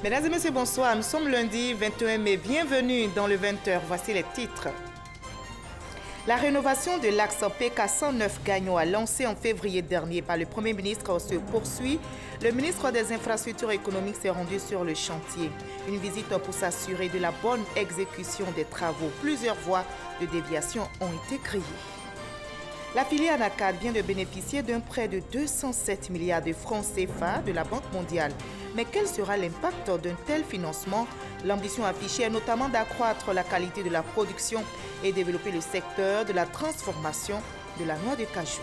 Mesdames et messieurs, bonsoir. Nous sommes lundi 21 mai. Bienvenue dans le 20h. Voici les titres. La rénovation de l'axe PK 109 Gagnoa, lancée en février dernier par le Premier ministre, se poursuit. Le ministre des Infrastructures économiques s'est rendu sur le chantier. Une visite pour s'assurer de la bonne exécution des travaux. Plusieurs voies de déviation ont été créées. La filière ANACAD vient de bénéficier d'un prêt de 207 milliards de francs CFA de la Banque mondiale. Mais quel sera l'impact d'un tel financement? L'ambition affichée est notamment d'accroître la qualité de la production et développer le secteur de la transformation de la noix de cajou.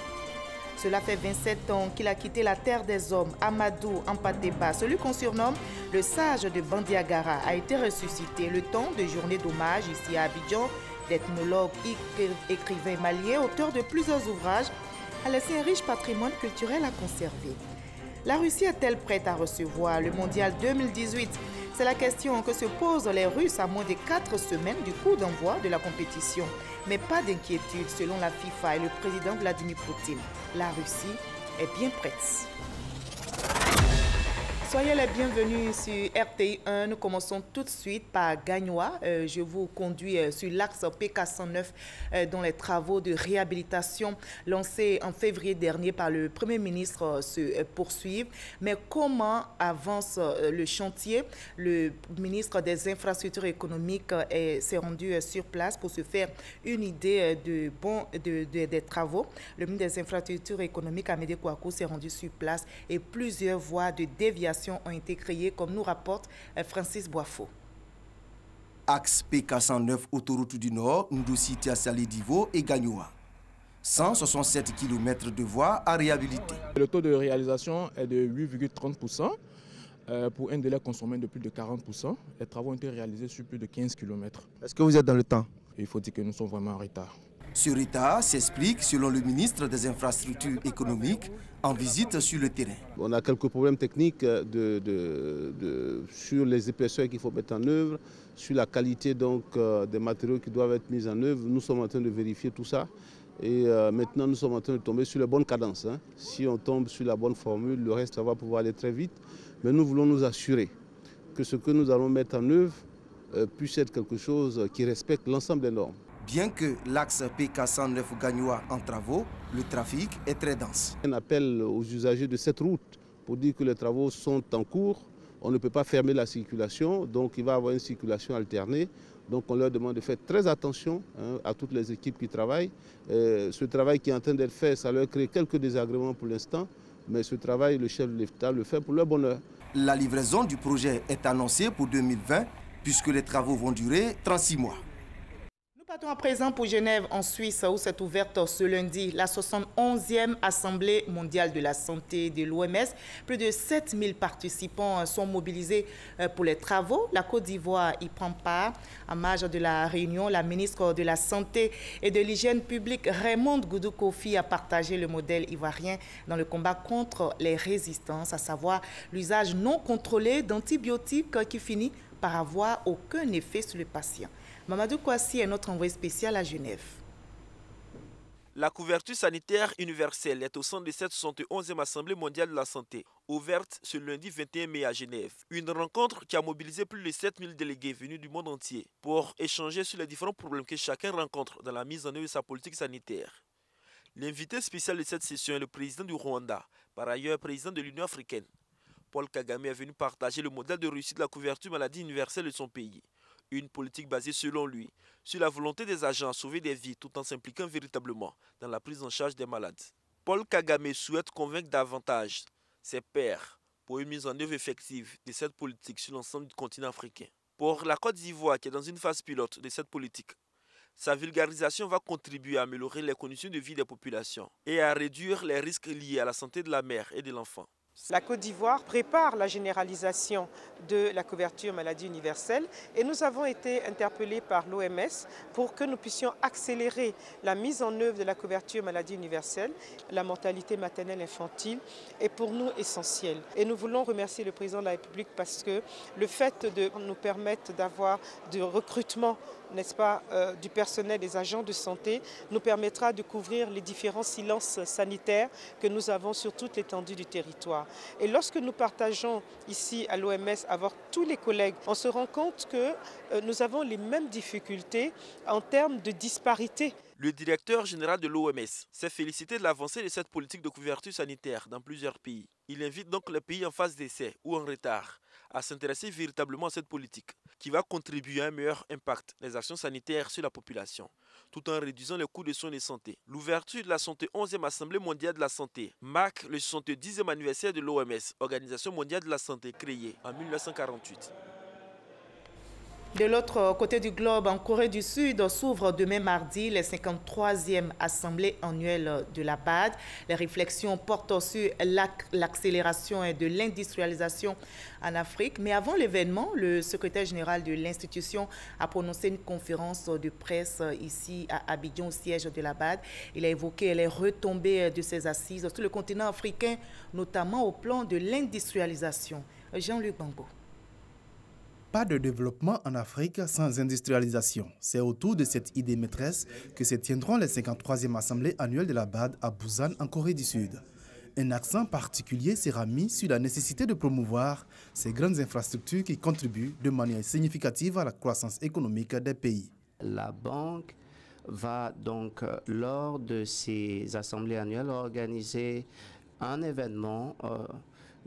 Cela fait 27 ans qu'il a quitté la terre des hommes. Amadou Ampateba, celui qu'on surnomme le sage de Bandiagara, a été ressuscité le temps de journée d'hommage ici à Abidjan. L'ethnologue, écrivain malien, auteur de plusieurs ouvrages, a laissé un riche patrimoine culturel à conserver. La Russie est-elle prête à recevoir le mondial 2018? C'est la question que se posent les Russes à moins de 4 semaines du coup d'envoi de la compétition. Mais pas d'inquiétude selon la FIFA et le président Vladimir Poutine. La Russie est bien prête. Soyez les bienvenus sur RTI 1. Nous commençons tout de suite par Gagnoa. Je vous conduis sur l'axe PK 109 dont les travaux de réhabilitation lancés en février dernier par le Premier ministre se poursuivent. Mais comment avance le chantier? Le ministre des Infrastructures économiques s'est rendu sur place pour se faire une idée des travaux. Le ministre des Infrastructures économiques, Amédée Kouakou, s'est rendu sur place et plusieurs voies de déviation ont été créées, comme nous rapporte Francis Boifo. Axe PK 109 autoroute du Nord, Ndoussiti à Salidivo et Gagnoa. 167 km de voies à réhabiliter. Le taux de réalisation est de 8,30% pour un délai consommé de plus de 40%. Les travaux ont été réalisés sur plus de 15 km. Est-ce que vous êtes dans le temps? Il faut dire que nous sommes vraiment en retard. Ce retard s'explique, selon le ministre des Infrastructures économiques, en visite sur le terrain. On a quelques problèmes techniques sur les épaisseurs qu'il faut mettre en œuvre, sur la qualité des matériaux qui doivent être mis en œuvre. Nous sommes en train de vérifier tout ça. Et maintenant, nous sommes en train de tomber sur les bonnes cadences. Si on tombe sur la bonne formule, le reste, ça va pouvoir aller très vite. Mais nous voulons nous assurer que ce que nous allons mettre en œuvre puisse être quelque chose qui respecte l'ensemble des normes. Bien que l'axe PK 109 Gagnoa en travaux, le trafic est très dense. Un appel aux usagers de cette route pour dire que les travaux sont en cours. On ne peut pas fermer la circulation, donc il va y avoir une circulation alternée. Donc on leur demande de faire très attention à toutes les équipes qui travaillent. Ce travail qui est en train d'être fait, ça leur crée quelques désagréments pour l'instant, mais ce travail, le chef de l'État le fait pour leur bonheur. La livraison du projet est annoncée pour 2020, puisque les travaux vont durer 36 mois. Partons à présent pour Genève, en Suisse, où s'est ouverte ce lundi la 71e Assemblée mondiale de la santé de l'OMS. Plus de 7000 participants sont mobilisés pour les travaux. La Côte d'Ivoire y prend part. En marge de la réunion, la ministre de la Santé et de l'Hygiène publique, Raymonde Goudou Kofi, a partagé le modèle ivoirien dans le combat contre les résistances, à savoir l'usage non contrôlé d'antibiotiques qui finit par avoir aucun effet sur le patient. Mamadou Kouassi est notre envoyé spécial à Genève. La couverture sanitaire universelle est au centre de cette 71e Assemblée mondiale de la santé, ouverte ce lundi 21 mai à Genève. Une rencontre qui a mobilisé plus de 7000 délégués venus du monde entier pour échanger sur les différents problèmes que chacun rencontre dans la mise en œuvre de sa politique sanitaire. L'invité spécial de cette session est le président du Rwanda, par ailleurs président de l'Union africaine. Paul Kagame est venu partager le modèle de réussite de la couverture maladie universelle de son pays. Une politique basée, selon lui, sur la volonté des agents à sauver des vies tout en s'impliquant véritablement dans la prise en charge des malades. Paul Kagame souhaite convaincre davantage ses pairs pour une mise en œuvre effective de cette politique sur l'ensemble du continent africain. Pour la Côte d'Ivoire, qui est dans une phase pilote de cette politique, sa vulgarisation va contribuer à améliorer les conditions de vie des populations et à réduire les risques liés à la santé de la mère et de l'enfant. La Côte d'Ivoire prépare la généralisation de la couverture maladie universelle et nous avons été interpellés par l'OMS pour que nous puissions accélérer la mise en œuvre de la couverture maladie universelle. La mortalité maternelle infantile est pour nous essentielle. Et nous voulons remercier le président de la République parce que le fait de nous permettre d'avoir du recrutement, n'est-ce pas, du personnel des agents de santé nous permettra de couvrir les différents silences sanitaires que nous avons sur toute l'étendue du territoire. Et lorsque nous partageons ici à l'OMS avec tous les collègues, on se rend compte que nous avons les mêmes difficultés en termes de disparité. Le directeur général de l'OMS s'est félicité de l'avancée de cette politique de couverture sanitaire dans plusieurs pays. Il invite donc les pays en phase d'essai ou en retard à s'intéresser véritablement à cette politique qui va contribuer à un meilleur impact des actions sanitaires sur la population, tout en réduisant les coûts de soins de santé. L'ouverture de la 71e Assemblée mondiale de la santé marque le 70e anniversaire de l'OMS, Organisation mondiale de la santé, créée en 1948. De l'autre côté du globe, en Corée du Sud, s'ouvre demain mardi les 53e Assemblée annuelle de la BAD. Les réflexions portent sur l'accélération de l'industrialisation en Afrique. Mais avant l'événement, le secrétaire général de l'institution a prononcé une conférence de presse ici à Abidjan, au siège de la BAD. Il a évoqué les retombées de ces assises sur le continent africain, notamment au plan de l'industrialisation. Jean-Luc Bango. Pas de développement en Afrique sans industrialisation. C'est autour de cette idée maîtresse que se tiendront les 53e Assemblées annuelles de la BAD à Busan, en Corée du Sud. Un accent particulier sera mis sur la nécessité de promouvoir ces grandes infrastructures qui contribuent de manière significative à la croissance économique des pays. La banque va donc, lors de ces assemblées annuelles, organiser un événement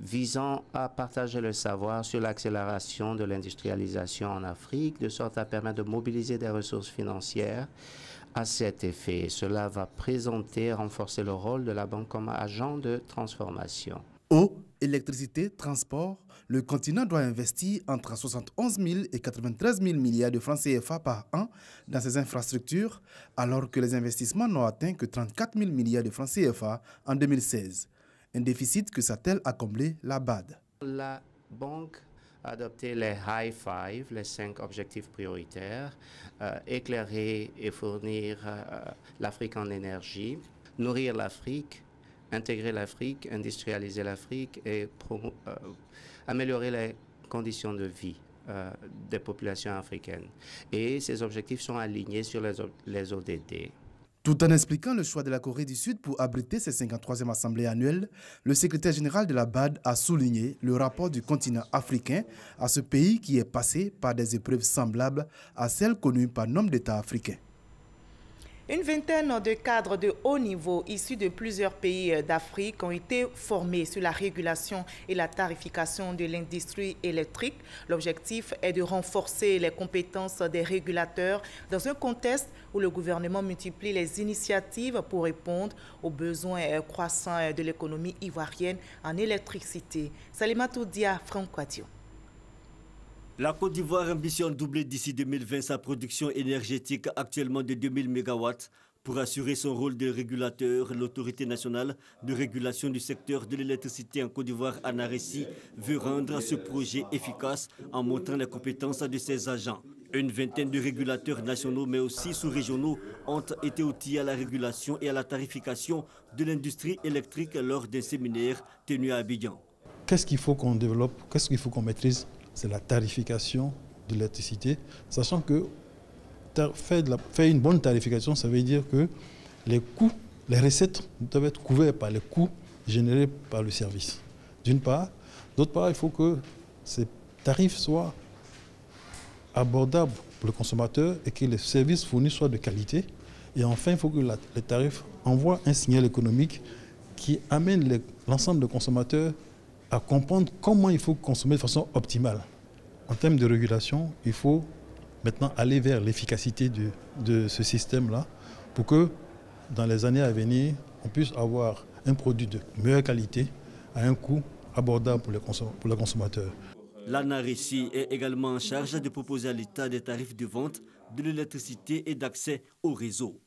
visant à partager le savoir sur l'accélération de l'industrialisation en Afrique, de sorte à permettre de mobiliser des ressources financières à cet effet. Cela va présenter et renforcer le rôle de la banque comme agent de transformation. Eau, électricité, transport, le continent doit investir entre 71 000 et 93 000 milliards de francs CFA par an dans ces infrastructures, alors que les investissements n'ont atteint que 34 000 milliards de francs CFA en 2016. Un déficit que s'attelle à combler la BAD. La banque a adopté les High Five, les 5 objectifs prioritaires, éclairer et fournir l'Afrique en énergie, nourrir l'Afrique, intégrer l'Afrique, industrialiser l'Afrique et améliorer les conditions de vie des populations africaines. Et ces objectifs sont alignés sur les ODD. Tout en expliquant le choix de la Corée du Sud pour abriter cette 53e Assemblée annuelle, le secrétaire général de la BAD a souligné le rapport du continent africain à ce pays qui est passé par des épreuves semblables à celles connues par nombre d'États africains. Une vingtaine de cadres de haut niveau issus de plusieurs pays d'Afrique ont été formés sur la régulation et la tarification de l'industrie électrique. L'objectif est de renforcer les compétences des régulateurs dans un contexte où le gouvernement multiplie les initiatives pour répondre aux besoins croissants de l'économie ivoirienne en électricité. Salimatou Dia, Franck Quadio. La Côte d'Ivoire ambitionne doubler d'ici 2020 sa production énergétique actuellement de 2000 MW. Pour assurer son rôle de régulateur, l'autorité nationale de régulation du secteur de l'électricité en Côte d'Ivoire, ANARECI, veut rendre ce projet efficace en montrant les compétences de ses agents. Une vingtaine de régulateurs nationaux mais aussi sous-régionaux ont été outillés à la régulation et à la tarification de l'industrie électrique lors d'un séminaire tenu à Abidjan. Qu'est-ce qu'il faut qu'on développe? Qu'est-ce qu'il faut qu'on maîtrise? C'est la tarification de l'électricité, sachant que faire une bonne tarification, ça veut dire que les coûts, les recettes doivent être couvertes par les coûts générés par le service, d'une part. D'autre part, il faut que ces tarifs soient abordables pour le consommateur et que les services fournis soient de qualité. Et enfin, il faut que les tarifs envoient un signal économique qui amène l'ensemble des consommateurs à comprendre comment il faut consommer de façon optimale. En termes de régulation, il faut maintenant aller vers l'efficacité de ce système-là pour que dans les années à venir, on puisse avoir un produit de meilleure qualité à un coût abordable pour le consommateur. L'ANARECI est également en charge de proposer à l'État des tarifs de vente de l'électricité et d'accès au réseau.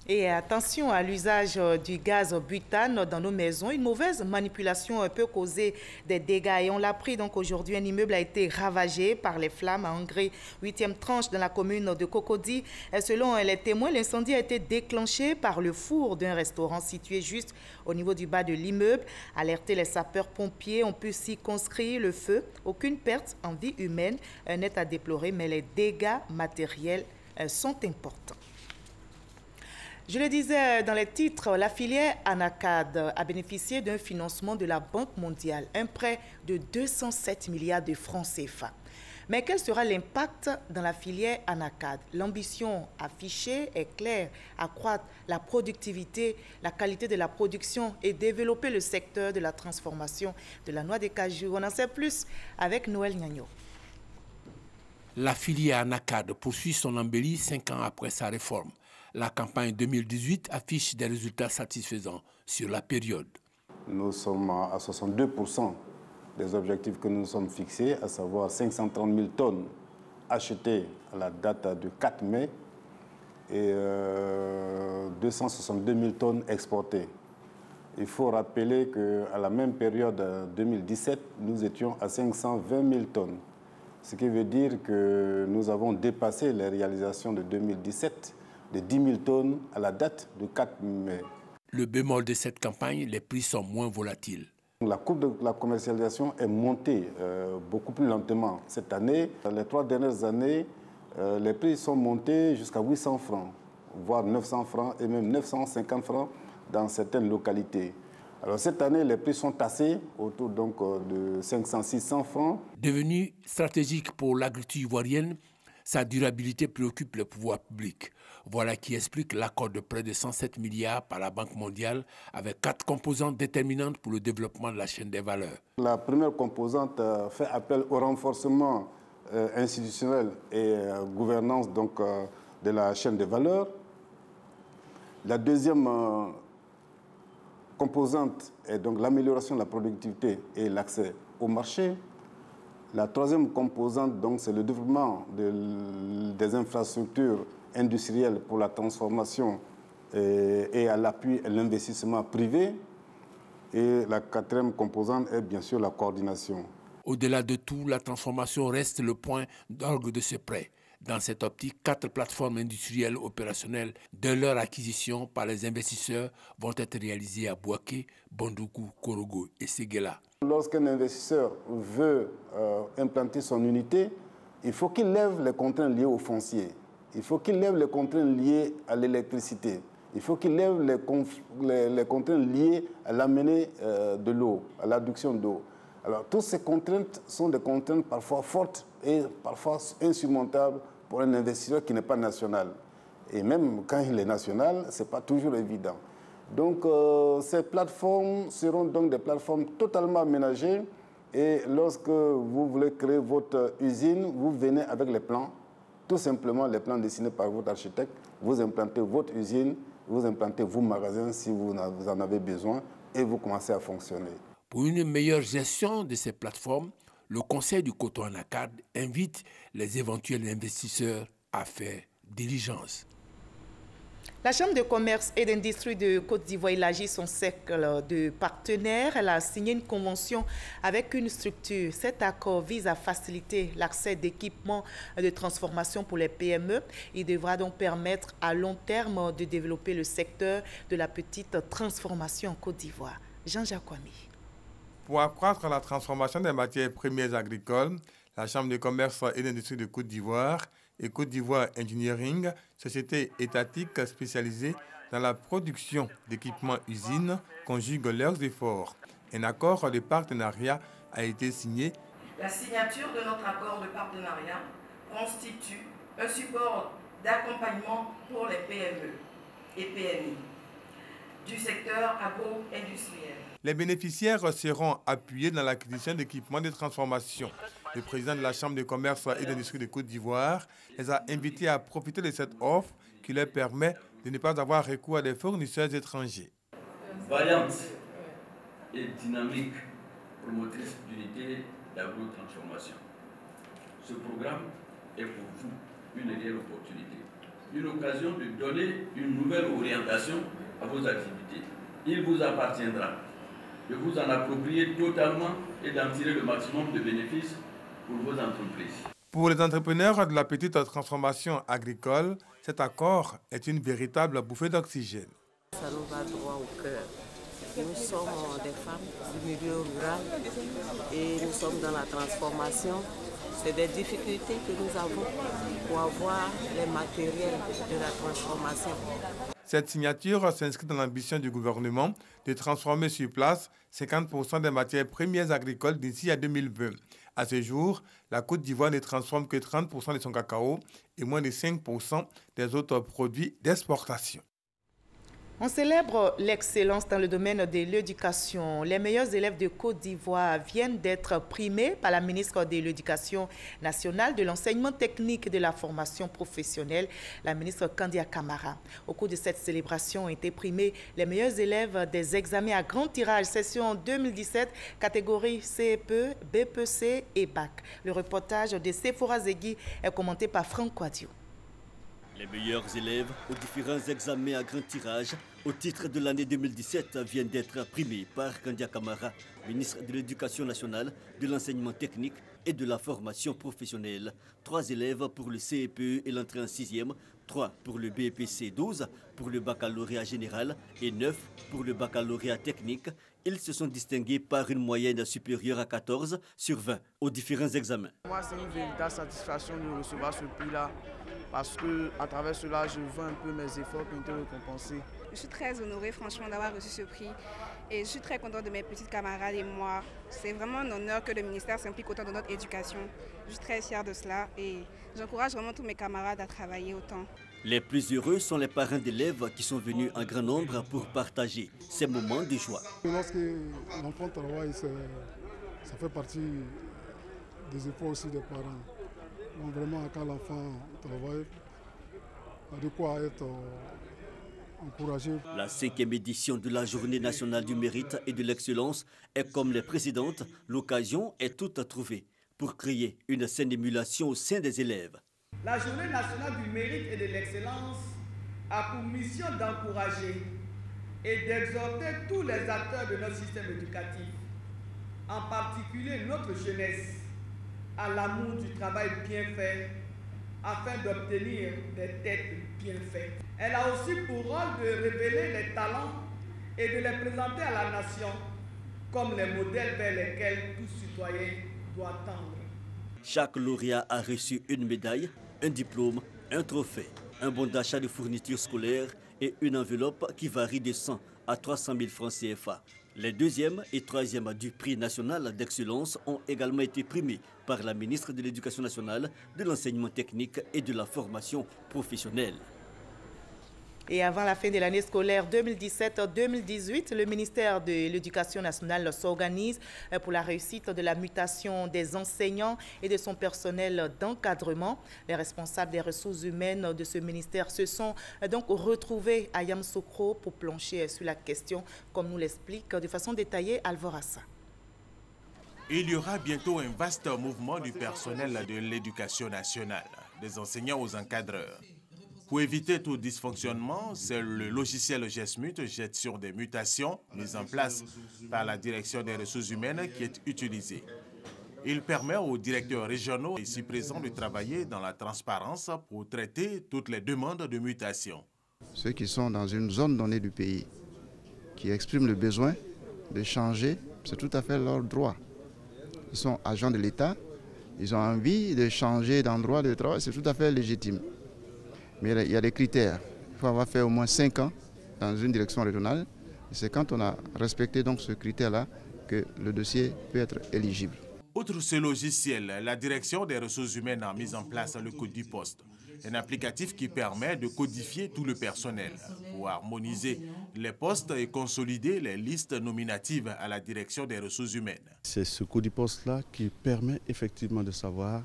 Et attention à l'usage du gaz butane dans nos maisons. Une mauvaise manipulation peut causer des dégâts. Et on l'a appris donc aujourd'hui, un immeuble a été ravagé par les flammes à Angré, 8e tranche dans la commune de Cocody. Et selon les témoins, l'incendie a été déclenché par le four d'un restaurant situé juste au niveau du bas de l'immeuble. Alertés, les sapeurs-pompiers ont pu circonscrire le feu. Aucune perte en vie humaine n'est à déplorer, mais les dégâts matériels sont importants. Je le disais dans les titres, la filière ANACAD a bénéficié d'un financement de la Banque mondiale, un prêt de 207 milliards de francs CFA. Mais quel sera l'impact dans la filière ANACAD? L'ambition affichée est claire, accroître la productivité, la qualité de la production et développer le secteur de la transformation de la noix de cajou. On en sait plus avec Noël Gnagno. La filière ANACAD poursuit son embellie 5 ans après sa réforme. La campagne 2018 affiche des résultats satisfaisants sur la période. Nous sommes à 62% des objectifs que nous nous sommes fixés, à savoir 530 000 tonnes achetées à la date du 4 mai et 262 000 tonnes exportées. Il faut rappeler qu'à la même période 2017, nous étions à 520 000 tonnes. Ce qui veut dire que nous avons dépassé les réalisations de 2017 de 10 000 tonnes à la date du 4 mai. Le bémol de cette campagne, les prix sont moins volatiles. La courbe de la commercialisation est montée beaucoup plus lentement cette année. Les 3 dernières années, les prix sont montés jusqu'à 800 francs, voire 900 francs et même 950 francs dans certaines localités. Alors cette année, les prix sont tassés autour donc de 500-600 francs. Devenue stratégique pour l'agriculture ivoirienne, sa durabilité préoccupe le pouvoir public. Voilà qui explique l'accord de près de 107 milliards par la Banque mondiale avec 4 composantes déterminantes pour le développement de la chaîne des valeurs. La première composante fait appel au renforcement institutionnel et gouvernance donc, de la chaîne des valeurs. La deuxième composante est donc l'amélioration de la productivité et l'accès au marché. La troisième composante, donc, c'est le développement des infrastructures industrielles pour la transformation et à l'appui et l'investissement privé. Et la quatrième composante est bien sûr la coordination. Au-delà de tout, la transformation reste le point d'orgue de ce prêt. Dans cette optique, 4 plateformes industrielles opérationnelles de leur acquisition par les investisseurs vont être réalisées à Bouaké, Bandoukou, Korogo et Séguéla. Lorsqu'un investisseur veut implanter son unité, il faut qu'il lève les contraintes liées au foncier. Il faut qu'il lève les contraintes liées à l'électricité. Il faut qu'il lève les contraintes liées à l'amener de l'eau, à l'adduction d'eau. Alors, toutes ces contraintes sont des contraintes parfois fortes et parfois insurmontables pour un investisseur qui n'est pas national. Et même quand il est national, ce n'est pas toujours évident. Donc, ces plateformes seront donc des plateformes totalement aménagées. Et lorsque vous voulez créer votre usine, vous venez avec les plans, tout simplement les plans dessinés par votre architecte. Vous implantez votre usine, vous implantez vos magasins si vous en avez besoin et vous commencez à fonctionner. Pour une meilleure gestion de ces plateformes, le Conseil du coton ANACAD invite les éventuels investisseurs à faire diligence. La Chambre de commerce et d'industrie de Côte d'Ivoire élargit son cercle de partenaires. Elle a signé une convention avec une structure. Cet accord vise à faciliter l'accès d'équipements de transformation pour les PME. Il devra donc permettre à long terme de développer le secteur de la petite transformation en Côte d'Ivoire. Jean-Jacques Kwame. Pour accroître la transformation des matières premières agricoles, la Chambre de commerce et d'industrie de Côte d'Ivoire et Côte d'Ivoire Engineering, société étatique spécialisée dans la production d'équipements usines, conjuguent leurs efforts. Un accord de partenariat a été signé. La signature de notre accord de partenariat constitue un support d'accompagnement pour les PME et PMI du secteur agro-industriel. Les bénéficiaires seront appuyés dans l'acquisition d'équipements de transformation. Le président de la Chambre de commerce et d'industrie de Côte d'Ivoire les a invités à profiter de cette offre qui leur permet de ne pas avoir recours à des fournisseurs étrangers. Variante et dynamique promotrice d'unités d'agro-transformation. Ce programme est pour vous une réelle opportunité, une occasion de donner une nouvelle orientation à vos activités. Il vous appartiendra de vous en approprier totalement et d'en tirer le maximum de bénéfices pour vos entreprises. Pour les entrepreneurs de la petite transformation agricole, cet accord est une véritable bouffée d'oxygène. Ça nous va droit au cœur. Nous sommes des femmes du milieu rural et nous sommes dans la transformation. C'est des difficultés que nous avons pour avoir les matériels de la transformation. Cette signature s'inscrit dans l'ambition du gouvernement de transformer sur place 50% des matières premières agricoles d'ici à 2020. À ce jour, la Côte d'Ivoire ne transforme que 30% de son cacao et moins de 5% des autres produits d'exportation. On célèbre l'excellence dans le domaine de l'éducation. Les meilleurs élèves de Côte d'Ivoire viennent d'être primés par la ministre de l'Éducation nationale, de l'enseignement technique et de la formation professionnelle, la ministre Kandia Camara. Au cours de cette célébration ont été primés les meilleurs élèves des examens à grand tirage, session 2017, catégorie CEP, BPC et BAC. Le reportage de Sephora Zegui est commenté par Franck Quadio. Les meilleurs élèves aux différents examens à grand tirage au titre de l'année 2017 viennent d'être primés par Kandia Camara, ministre de l'Éducation nationale, de l'enseignement technique et de la formation professionnelle. 3 élèves pour le CEPE et l'entrée en 6e, 3 pour le BPC, 12 pour le baccalauréat général et 9 pour le baccalauréat technique. Ils se sont distingués par une moyenne supérieure à 14 sur 20 aux différents examens. Moi, c'est une véritable satisfaction de recevoir ce prix-là parce qu'à travers cela, je vois un peu mes efforts qui ont été récompensés. Je suis très honorée, franchement, d'avoir reçu ce prix et je suis très contente de mes petites camarades et moi. C'est vraiment un honneur que le ministère s'implique autant dans notre éducation. Je suis très fière de cela et j'encourage vraiment tous mes camarades à travailler autant. Les plus heureux sont les parents d'élèves qui sont venus en grand nombre pour partager ces moments de joie. Lorsque l'enfant travaille, ça fait partie des efforts aussi des parents. Donc vraiment, quand l'enfant travaille, il y a de quoi être encouragé. La 5e édition de la Journée nationale du mérite et de l'excellence est comme les précédentes. L'occasion est toute trouvée pour créer une saine émulation au sein des élèves. La Journée nationale du mérite et de l'excellence a pour mission d'encourager et d'exhorter tous les acteurs de notre système éducatif, en particulier notre jeunesse, à l'amour du travail bien fait, afin d'obtenir des têtes bien faites. Elle a aussi pour rôle de révéler les talents et de les présenter à la nation comme les modèles vers lesquels tout citoyen doit tendre. Chaque lauréat a reçu une médaille, un diplôme, un trophée, un bon d'achat de fournitures scolaires et une enveloppe qui varie de 100 à 300 000 francs CFA. Les 2e et 3e du prix national d'excellence ont également été primés par la ministre de l'Éducation nationale, de l'enseignement technique et de la formation professionnelle. Et avant la fin de l'année scolaire 2017-2018, le ministère de l'Éducation nationale s'organise pour la réussite de la mutation des enseignants et de son personnel d'encadrement. Les responsables des ressources humaines de ce ministère se sont donc retrouvés à Yamoussoukro pour plancher sur la question, comme nous l'explique de façon détaillée Alvorassa. Il y aura bientôt un vaste mouvement du personnel de l'éducation nationale, des enseignants aux encadreurs. Pour éviter tout dysfonctionnement, c'est le logiciel GESMUT, gestion des mutations, mis en place par la direction des ressources humaines qui est utilisé. Il permet aux directeurs régionaux ici présents de travailler dans la transparence pour traiter toutes les demandes de mutation. Ceux qui sont dans une zone donnée du pays, qui expriment le besoin de changer, c'est tout à fait leur droit. Ils sont agents de l'État, ils ont envie de changer d'endroit de travail, c'est tout à fait légitime. Mais il y a des critères. Il faut avoir fait au moins 5 ans dans une direction régionale. C'est quand on a respecté donc ce critère-là que le dossier peut être éligible. Outre ce logiciel, la direction des ressources humaines a mis en place le Code du poste, un applicatif qui permet de codifier tout le personnel pour harmoniser les postes et consolider les listes nominatives à la direction des ressources humaines. C'est ce Code du poste-là qui permet effectivement de savoir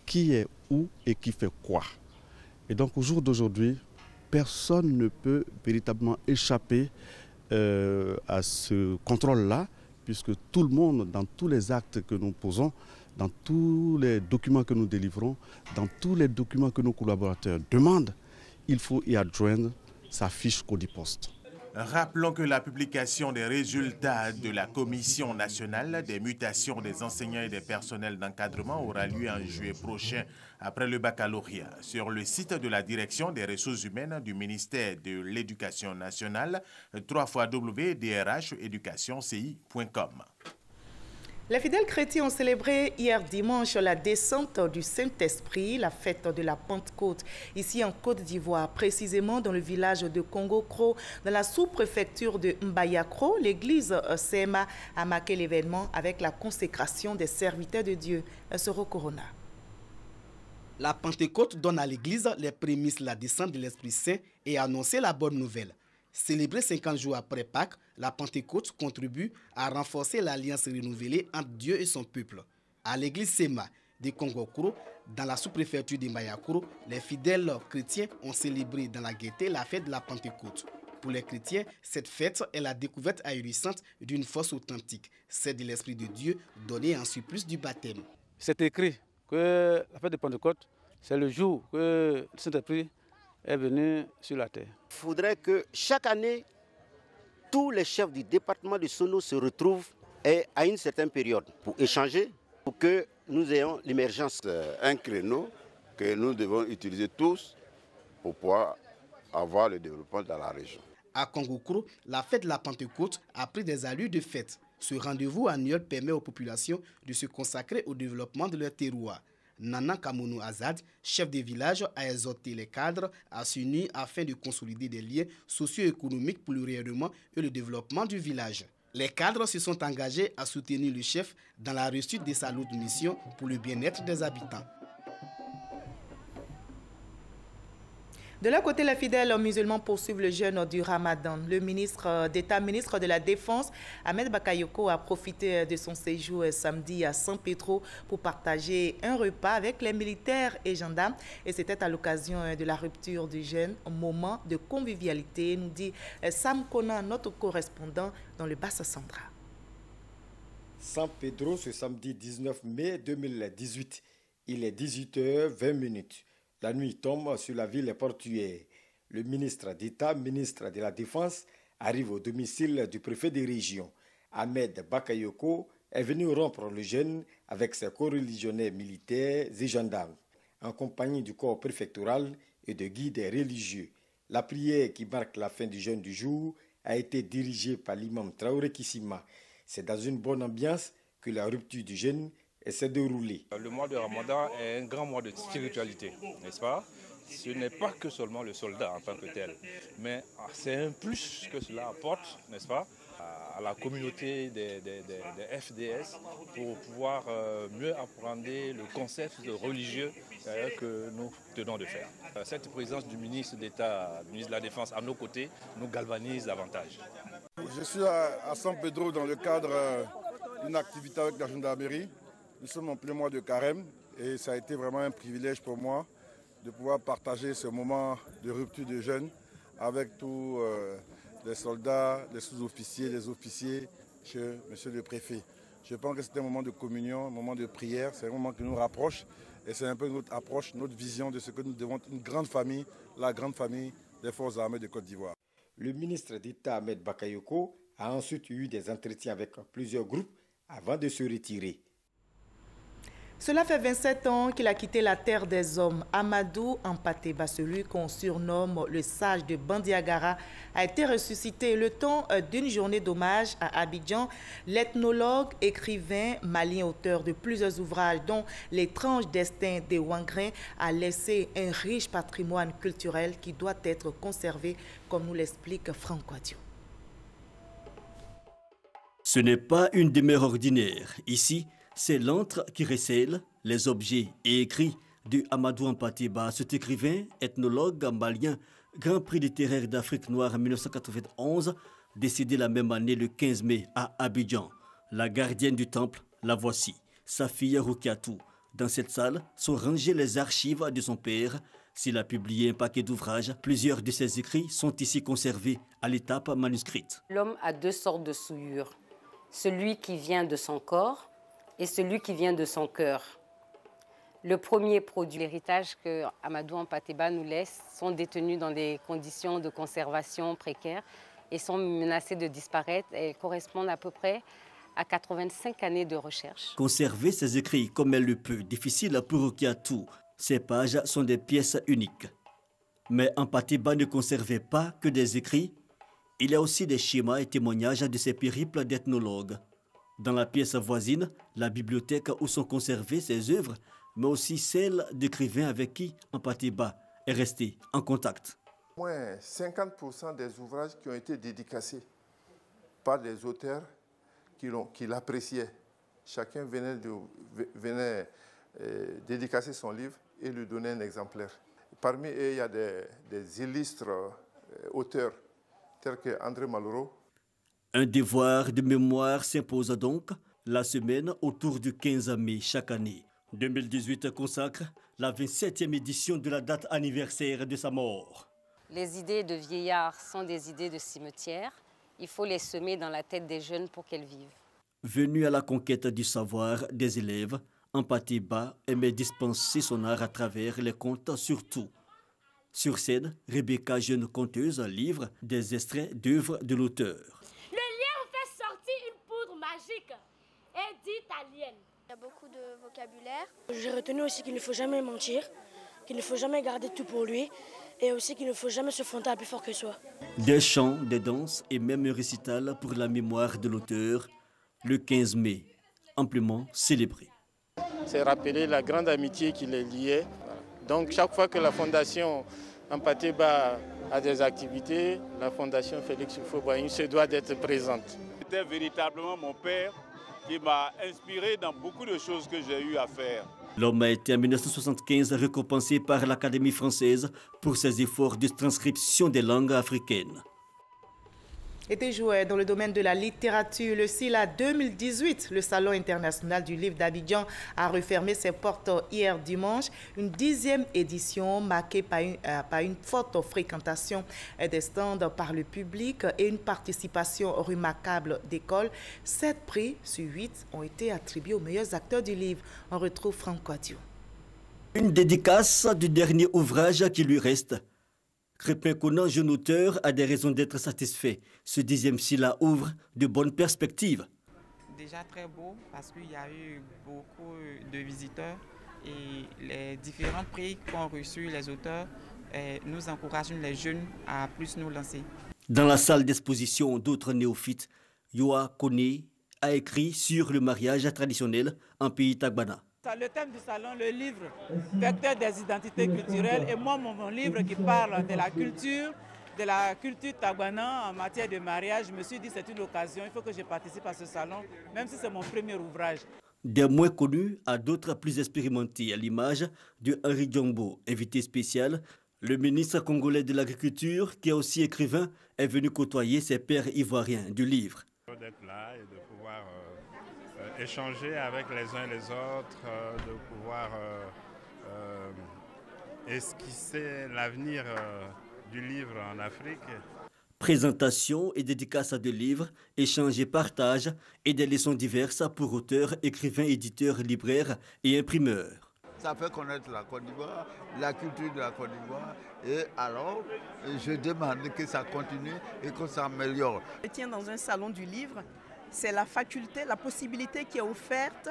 qui est où et qui fait quoi. Et donc au jour d'aujourd'hui, personne ne peut véritablement échapper à ce contrôle-là, puisque tout le monde, dans tous les actes que nous posons, dans tous les documents que nous délivrons, dans tous les documents que nos collaborateurs demandent, il faut y adjoindre sa fiche Code du poste. Rappelons que la publication des résultats de la Commission nationale des mutations des enseignants et des personnels d'encadrement aura lieu en juillet prochain après le baccalauréat sur le site de la Direction des ressources humaines du ministère de l'Éducation nationale, www.drheducationci.com. Les fidèles chrétiens ont célébré hier dimanche la descente du Saint-Esprit, la fête de la Pentecôte, ici en Côte d'Ivoire, précisément dans le village de Congo-Kro, dans la sous-préfecture de Mbayakro. L'église CMA a marqué l'événement avec la consécration des serviteurs de Dieu. Soro Corona. La Pentecôte donne à l'église les prémices de la descente de l'Esprit Saint et annoncer la bonne nouvelle. Célébrée 50 jours après Pâques, la Pentecôte contribue à renforcer l'alliance renouvelée entre Dieu et son peuple. À l'église Sema de Congo-Kro, dans la sous-préfecture de Mbayakro, les fidèles chrétiens ont célébré dans la gaieté la fête de la Pentecôte. Pour les chrétiens, cette fête est la découverte ahurissante d'une force authentique, celle de l'Esprit de Dieu donné en surplus du baptême. C'est écrit que la fête de Pentecôte, c'est le jour que le Saint-Esprit est venu sur la terre. Il faudrait que chaque année, tous les chefs du département de Sono se retrouvent à une certaine période pour échanger, pour que nous ayons l'émergence. Un créneau que nous devons utiliser tous pour pouvoir avoir le développement dans la région. À Congo-Kro, la fête de la Pentecôte a pris des allures de fête. Ce rendez-vous annuel permet aux populations de se consacrer au développement de leur terroir. Nana Kamounou Azad, chef de village, a exhorté les cadres à s'unir afin de consolider des liens socio-économiques pour le rayonnement et le développement du village. Les cadres se sont engagés à soutenir le chef dans la réussite de sa lourde mission pour le bien-être des habitants. De leur côté, les fidèles musulmans poursuivent le jeûne du Ramadan. Le ministre d'État, ministre de la Défense, Ahmed Bakayoko, a profité de son séjour samedi à San Pedro pour partager un repas avec les militaires et gendarmes. Et c'était à l'occasion de la rupture du jeûne, un moment de convivialité, nous dit Sam Kona, notre correspondant dans le Bassa-Central. San Pedro, ce samedi 19 mai 2018, il est 18h20. La nuit tombe sur la ville portuaire. Le ministre d'État, ministre de la Défense, arrive au domicile du préfet des régions. Ahmed Bakayoko est venu rompre le jeûne avec ses coreligionnaires militaires et gendarmes, en compagnie du corps préfectoral et de guides religieux. La prière qui marque la fin du jeûne du jour a été dirigée par l'imam Traoré Kissima. C'est dans une bonne ambiance que la rupture du jeûne s'est déroulée. Le mois de Ramadan est un grand mois de spiritualité, n'est-ce pas? Ce n'est pas que seulement le soldat en tant que tel, mais c'est un plus que cela apporte, n'est-ce pas, à la communauté des FDS pour pouvoir mieux appréhender le concept religieux que nous tenons de faire. Cette présence du ministre d'État, du ministre de la Défense à nos côtés nous galvanise davantage. Je suis à San Pedro dans le cadre d'une activité avec la gendarmerie. Nous sommes en plein mois de carême et ça a été vraiment un privilège pour moi de pouvoir partager ce moment de rupture de jeûne avec tous les soldats, les sous-officiers, les officiers, chez monsieur le préfet. Je pense que c'est un moment de communion, un moment de prière, c'est un moment qui nous rapproche et c'est un peu notre approche, notre vision de ce que nous devons être une grande famille, la grande famille des forces armées de Côte d'Ivoire. Le ministre d'État Ahmed Bakayoko a ensuite eu des entretiens avec plusieurs groupes avant de se retirer. Cela fait 27 ans qu'il a quitté la terre des hommes. Amadou Ampateba, celui qu'on surnomme le sage de Bandiagara, a été ressuscité le temps d'une journée d'hommage à Abidjan. L'ethnologue, écrivain, malien, auteur de plusieurs ouvrages dont L'étrange destin des Wangrin, a laissé un riche patrimoine culturel qui doit être conservé, comme nous l'explique Franck Quadio. Ce n'est pas une demeure ordinaire. Ici, c'est l'antre qui recèle les objets et écrits de Amadou Ampateba, cet écrivain, ethnologue malien, Grand Prix littéraire d'Afrique noire en 1991, décédé la même année le 15 mai à Abidjan. La gardienne du temple, la voici, sa fille Rukiatou. Dans cette salle sont rangées les archives de son père. S'il a publié un paquet d'ouvrages, plusieurs de ses écrits sont ici conservés à l'étape manuscrite. L'homme a deux sortes de souillures, celui qui vient de son corps et celui qui vient de son cœur. Le premier produit, l'héritage que Amadou Ampateba nous laisse, sont détenus dans des conditions de conservation précaires et sont menacés de disparaître. Elles correspondent à peu près à 85 années de recherche. Conserver ses écrits comme elle le peut, difficile pour Rukiatou. Ces pages sont des pièces uniques. Mais Ampateba ne conservait pas que des écrits. Il y a aussi des schémas et témoignages de ses périples d'ethnologue. Dans la pièce voisine, la bibliothèque où sont conservées ses œuvres, mais aussi celles d'écrivains avec qui Hampâté Bâ est resté en contact. Au moins 50% des ouvrages qui ont été dédicacés par des auteurs qui l'appréciaient. Chacun venait dédicacer son livre et lui donner un exemplaire. Parmi eux, il y a des illustres auteurs tels que André Malraux. Un devoir de mémoire s'impose donc la semaine autour du 15 mai chaque année. 2018 consacre la 27e édition de la date anniversaire de sa mort. Les idées de vieillards sont des idées de cimetière. Il faut les semer dans la tête des jeunes pour qu'elles vivent. Venu à la conquête du savoir des élèves, Hampâté Bâ aimait dispenser son art à travers les contes surtout. Sur scène, Rebecca, jeune conteuse, livre des extraits d'œuvres de l'auteur. Le livre fait sortir une poudre magique et dit italienne. Il y a beaucoup de vocabulaire. J'ai retenu aussi qu'il ne faut jamais mentir, qu'il ne faut jamais garder tout pour lui et aussi qu'il ne faut jamais se fronter à plus fort que soi. Des chants, des danses et même un récital pour la mémoire de l'auteur, le 15 mai, amplement célébré. C'est rappeler la grande amitié qui les liait. Donc chaque fois que la Fondation Hampâté Bâ a des activités, la Fondation Félix Houphouët-Boigny se doit d'être présente. C'était véritablement mon père qui m'a inspiré dans beaucoup de choses que j'ai eu à faire. L'homme a été en 1975 récompensé par l'Académie française pour ses efforts de transcription des langues africaines. Et des jouets dans le domaine de la littérature, le SILA 2018, le Salon international du livre d'Abidjan, a refermé ses portes hier dimanche. Une 10e édition marquée par une forte fréquentation des stands par le public et une participation remarquable d'écoles. 7 prix sur 8 ont été attribués aux meilleurs acteurs du livre. On retrouve Franck Quadio. Une dédicace du dernier ouvrage qui lui reste. Crépin Conan, jeune auteur, a des raisons d'être satisfait. Ce 10e SILA ouvre de bonnes perspectives. Déjà très beau parce qu'il y a eu beaucoup de visiteurs et les différents prix qu'ont reçus les auteurs nous encouragent les jeunes à plus nous lancer. Dans la salle d'exposition d'autres néophytes, Yoa Kone a écrit sur le mariage traditionnel en pays Tagbana. Le thème du salon, le livre, vecteur des identités culturelles. Et moi, mon livre qui parle de la culture tagbana en matière de mariage, je me suis dit c'est une occasion, il faut que je participe à ce salon, même si c'est mon premier ouvrage. Des moins connus à d'autres plus expérimentés, à l'image de Henri Djombo, invité spécial. Le ministre congolais de l'Agriculture, qui est aussi écrivain, est venu côtoyer ses pairs ivoiriens du livre. D'être là et de pouvoir échanger avec les uns et les autres, de pouvoir esquisser l'avenir du livre en Afrique. Présentation et dédicace de livres, échange et partage et des leçons diverses pour auteurs, écrivains, éditeurs, libraires et imprimeurs. Ça fait connaître la Côte d'Ivoire, la culture de la Côte d'Ivoire et alors je demande que ça continue et que ça améliore. Je tiens dans un salon du livre. C'est la faculté, la possibilité qui est offerte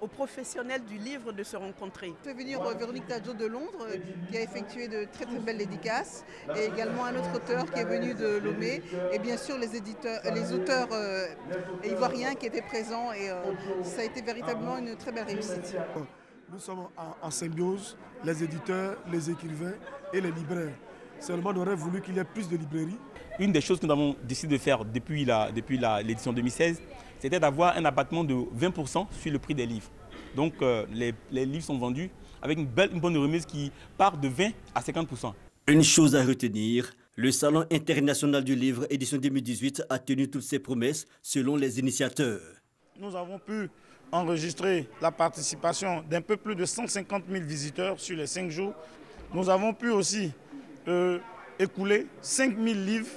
aux professionnels du livre de se rencontrer. Je fais venir Véronique Tadjo de Londres qui a effectué de très très belles dédicaces et également un autre auteur qui est venu de Lomé et bien sûr les auteurs ivoiriens qui étaient présents et ça a été véritablement une très belle réussite. Nous sommes en symbiose, les éditeurs, les écrivains et les libraires. Seulement on aurait voulu qu'il y ait plus de librairies. Une des choses que nous avons décidé de faire depuis l'édition 2016, c'était d'avoir un abattement de 20% sur le prix des livres. Donc les livres sont vendus avec une bonne remise qui part de 20 à 50%. Une chose à retenir, le Salon international du livre édition 2018 a tenu toutes ses promesses selon les initiateurs. Nous avons pu enregistrer la participation d'un peu plus de 150 000 visiteurs sur les 5 jours. Nous avons pu aussi écouler 5 000 livres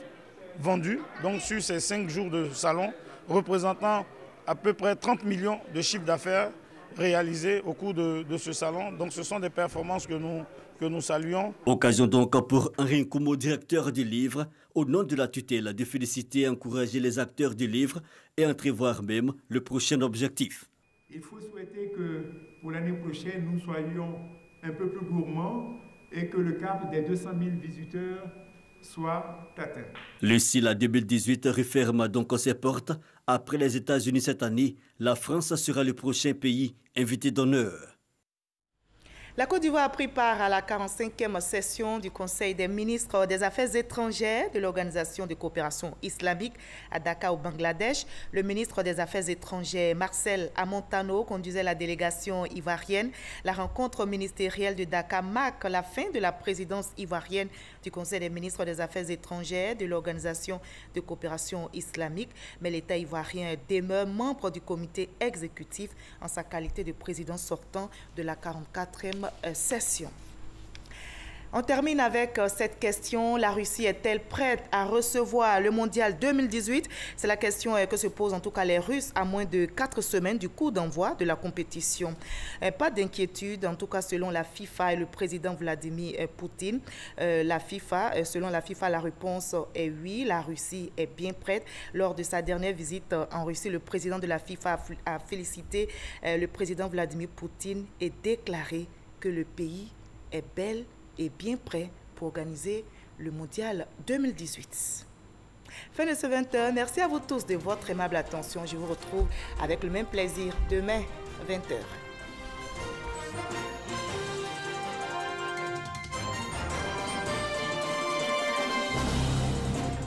vendus donc sur ces 5 jours de salon, représentant à peu près 30 millions de chiffres d'affaires réalisés au cours de ce salon. Donc ce sont des performances que nous saluons. Occasion donc pour Henri Nkumo, directeur du livre, au nom de la tutelle, de féliciter et encourager les acteurs du livre et entrevoir même le prochain objectif. Il faut souhaiter que pour l'année prochaine, nous soyons un peu plus gourmands et que le cap des 200 000 visiteurs soit atteint. Le SILA 2018 referme donc ses portes. Après les États-Unis cette année, la France sera le prochain pays invité d'honneur. La Côte d'Ivoire a pris part à la 45e session du Conseil des ministres des Affaires étrangères de l'Organisation de coopération islamique à Dakar au Bangladesh. Le ministre des Affaires étrangères, Marcel Amontano, conduisait la délégation ivoirienne. La rencontre ministérielle de Dakar marque la fin de la présidence ivoirienne du Conseil des ministres des Affaires étrangères de l'Organisation de coopération islamique. Mais l'État ivoirien demeure membre du comité exécutif en sa qualité de président sortant de la 44e session. On termine avec cette question. La Russie est-elle prête à recevoir le mondial 2018? C'est la question que se posent en tout cas les Russes à moins de 4 semaines du coup d'envoi de la compétition. Pas d'inquiétude, en tout cas selon la FIFA et le président Vladimir Poutine. Selon la FIFA, la réponse est oui, la Russie est bien prête. Lors de sa dernière visite en Russie, le président de la FIFA a félicité le président Vladimir Poutine et déclaré que le pays est bel et bien prêt pour organiser le mondial 2018. Fin de ce 20h. Merci à vous tous de votre aimable attention. Je vous retrouve avec le même plaisir demain, 20h.